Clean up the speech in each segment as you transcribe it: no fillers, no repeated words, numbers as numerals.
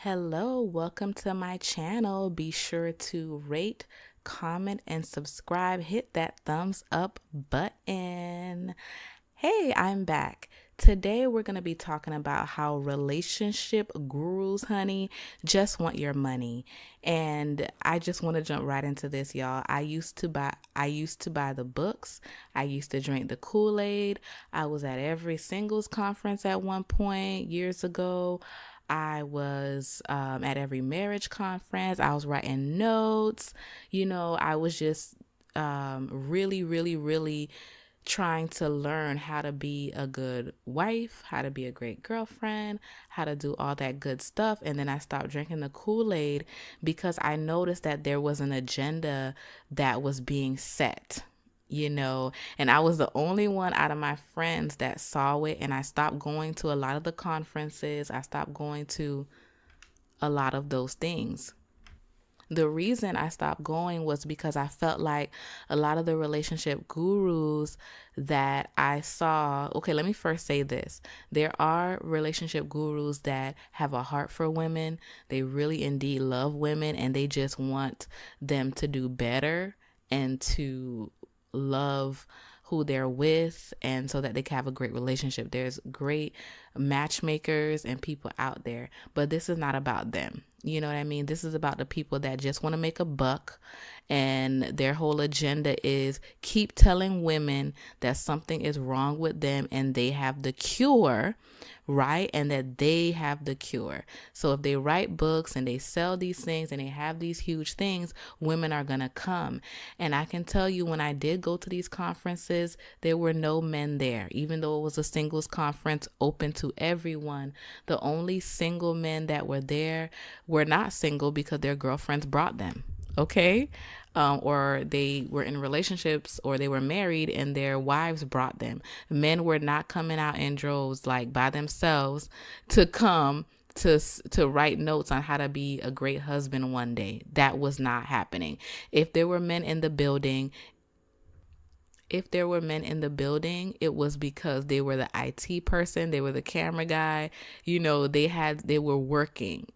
Hello, welcome to my channel. Be sure to rate, comment, and subscribe. Hit that thumbs up button. Hey, I'm back. Today we're going to be talking about how relationship gurus, honey, just want your money. And I just want to jump right into this, y'all. I used to buy the books. I used to drink the Kool-Aid. I was at every singles conference at one point years ago. I was at every marriage conference. I was writing notes. I was just really trying to learn how to be a good wife, how to be a great girlfriend, how to do all that good stuff. And then I stopped drinking the Kool-Aid because I noticed that there was an agenda that was being set, and I was the only one out of my friends that saw it. And I stopped going to a lot of the conferences. I stopped going to a lot of those things. The reason I stopped going was because I felt like a lot of the relationship gurus that I saw. Okay, let me first say this. There are relationship gurus that have a heart for women. They really indeed love women and they just want them to do better and to love who they're with, and so that they can have a great relationship. There's great matchmakers and people out there, but this is not about them. You know what I mean? This is about the people that just want to make a buck, and their whole agenda is keep telling women that something is wrong with them and they have the cure, right? And that they have the cure. So if they write books and they sell these things and they have these huge things, women are going to come. And I can tell you, when I did go to these conferences, there were no men there. Even though it was a singles conference open to everyone, the only single men that were there were not single because their girlfriends brought them. Okay. Or they were in relationships, or they were married and their wives brought them. Men were not coming out in droves, like by themselves, to come to write notes on how to be a great husband one day. That was not happening. If there were men in the building, it was because they were the IT person, they were the camera guy, they were working.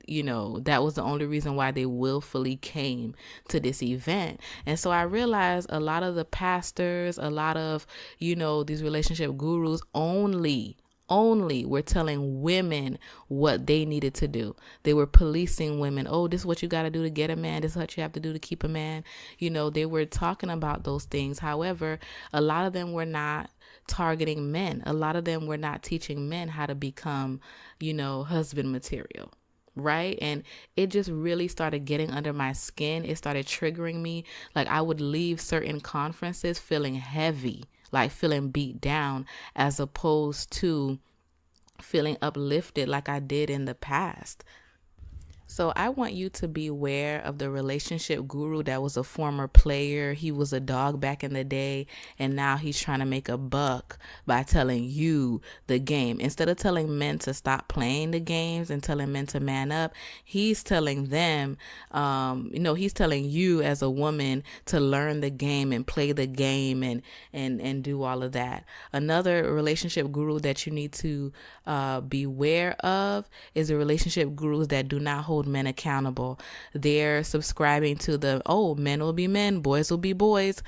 That was the only reason why they willfully came to this event. And so I realized a lot of the pastors, a lot of, these relationship gurus only were telling women what they needed to do. They were policing women. Oh, this is what you got to do to get a man. This is what you have to do to keep a man. They were talking about those things. However, a lot of them were not targeting men. A lot of them were not teaching men how to become, husband material. Right. And it just really started getting under my skin. It started triggering me. Like, I would leave certain conferences feeling heavy, like feeling beat down, as opposed to feeling uplifted like I did in the past. So I want you to be aware of the relationship guru that was a former player. He was a dog back in the day, and now he's trying to make a buck by telling you the game. Instead of telling men to stop playing the games and telling men to man up, he's telling them, he's telling you as a woman to learn the game and play the game and do all of that. Another relationship guru that you need to beware of is the relationship gurus that do not hold men accountable. They're subscribing to the, men will be men, boys will be boys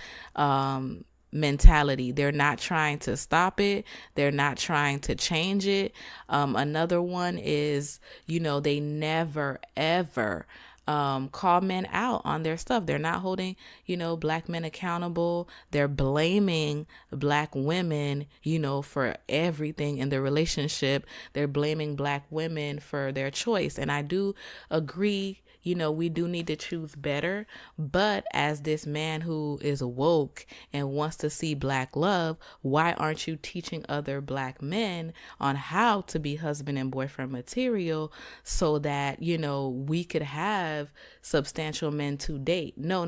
mentality. They're not trying to stop it. They're not trying to change it. Another one is, they never ever call men out on their stuff. They're not holding, black men accountable. They're blaming black women, for everything in the relationship. They're blaming black women for their choice. And I do agree, we do need to choose better. But as this man who is woke and wants to see black love, why aren't you teaching other black men on how to be husband and boyfriend material so that, we could have substantial men to date? No.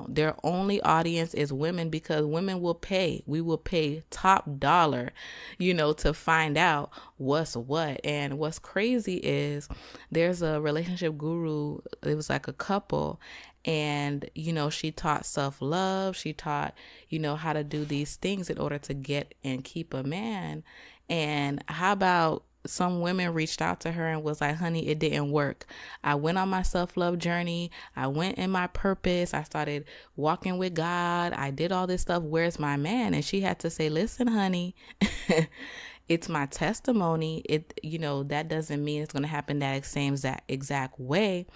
Their only audience is women, because women will pay. We will pay top dollar, to find out what's what. And what's crazy is there's a relationship guru. It was like a couple, and she taught self-love. She taught how to do these things in order to get and keep a man. And how about some women reached out to her and was like, honey, it didn't work. I went on my self-love journey. I went in my purpose. I started walking with God. I did all this stuff. Where's my man? And she had to say, listen, honey, it's my testimony. That doesn't mean it's going to happen that same exact way.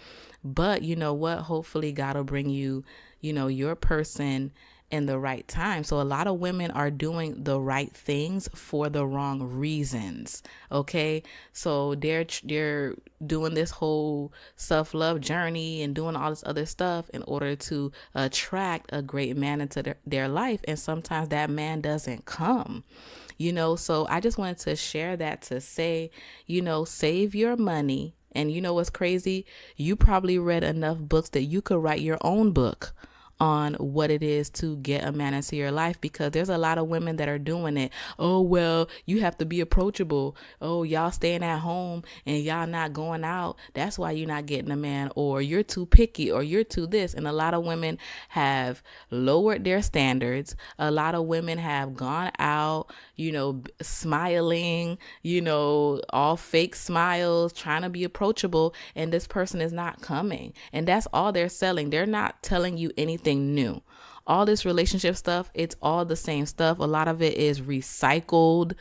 But you know what? Hopefully God will bring you, your person in the right time. So a lot of women are doing the right things for the wrong reasons. Okay. So they're doing this whole self-love journey and doing all this other stuff in order to attract a great man into their life. And sometimes that man doesn't come. So I just wanted to share that to say, save your money. And you know what's crazy? You probably read enough books that you could write your own book on what it is to get a man into your life, because there's a lot of women that are doing it. Oh, well, you have to be approachable. Oh, y'all staying at home and y'all not going out. That's why you're not getting a man, or you're too picky, or you're too this. And a lot of women have lowered their standards. A lot of women have gone out, smiling, all fake smiles, trying to be approachable, and this person is not coming. And that's all they're selling. They're not telling you anything new. All this relationship stuff, it's all the same stuff. A lot of it is recycled,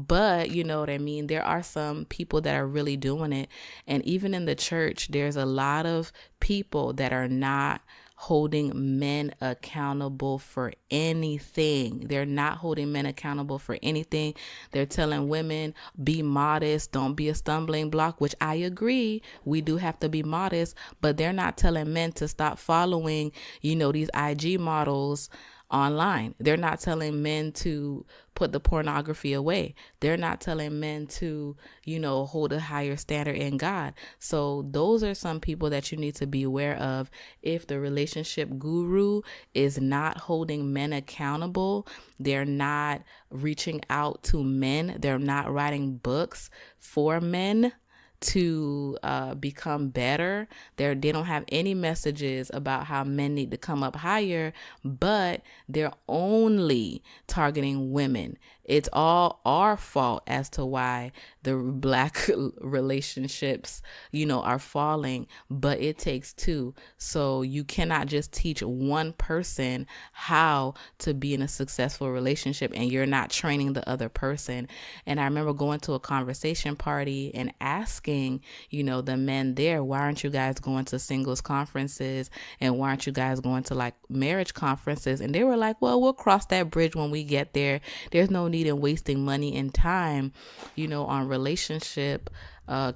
but you know what I mean? There are some people that are really doing it. And even in the church, there's a lot of people that are not holding men accountable for anything. They're not holding men accountable for anything. They're telling women, be modest, don't be a stumbling block, which I agree. We do have to be modest, but they're not telling men to stop following, these IG models online. They're not telling men to put the pornography away. They're not telling men to, hold a higher standard in God. So those are some people that you need to be aware of. If the relationship guru is not holding men accountable, they're not reaching out to men, they're not writing books for men to become better. They don't have any messages about how men need to come up higher, but they're only targeting women. It's all our fault as to why the black relationships, are falling, but it takes two. So you cannot just teach one person how to be in a successful relationship and you're not training the other person. And I remember going to a conversation party and asking, the men there, why aren't you guys going to singles conferences? And why aren't you guys going to like marriage conferences? And they were like, well, we'll cross that bridge when we get there. There's no need in wasting money and time, on relationship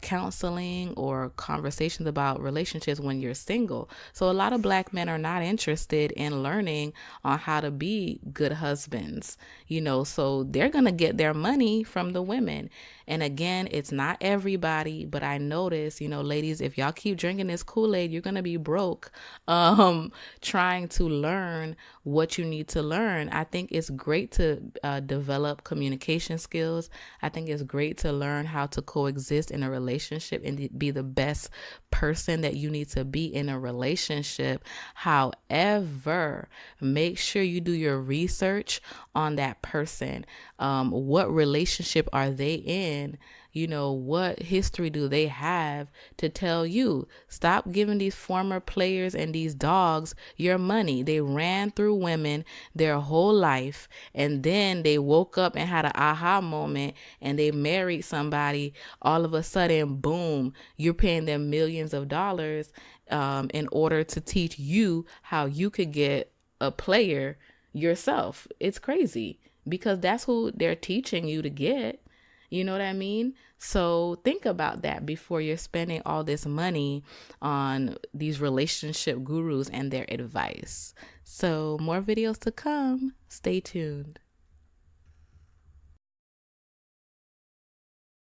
counseling or conversations about relationships when you're single. So a lot of black men are not interested in learning on how to be good husbands, so they're going to get their money from the women. And again, it's not everybody, but I notice, ladies, if y'all keep drinking this Kool-Aid, you're going to be broke, trying to learn what you need to learn. I think it's great to develop communication skills. I think it's great to learn how to coexist in a relationship and be the best person that you need to be in a relationship. However, make sure you do your research on that person. What relationship are they in? What history do they have to tell you? Stop giving these former players and these dogs your money. They ran through women their whole life, and then they woke up and had an aha moment and they married somebody. All of a sudden, boom, you're paying them millions of dollars in order to teach you how you could get a player yourself. It's crazy because that's who they're teaching you to get. You know what I mean? So think about that before you're spending all this money on these relationship gurus and their advice. So more videos to come. Stay tuned.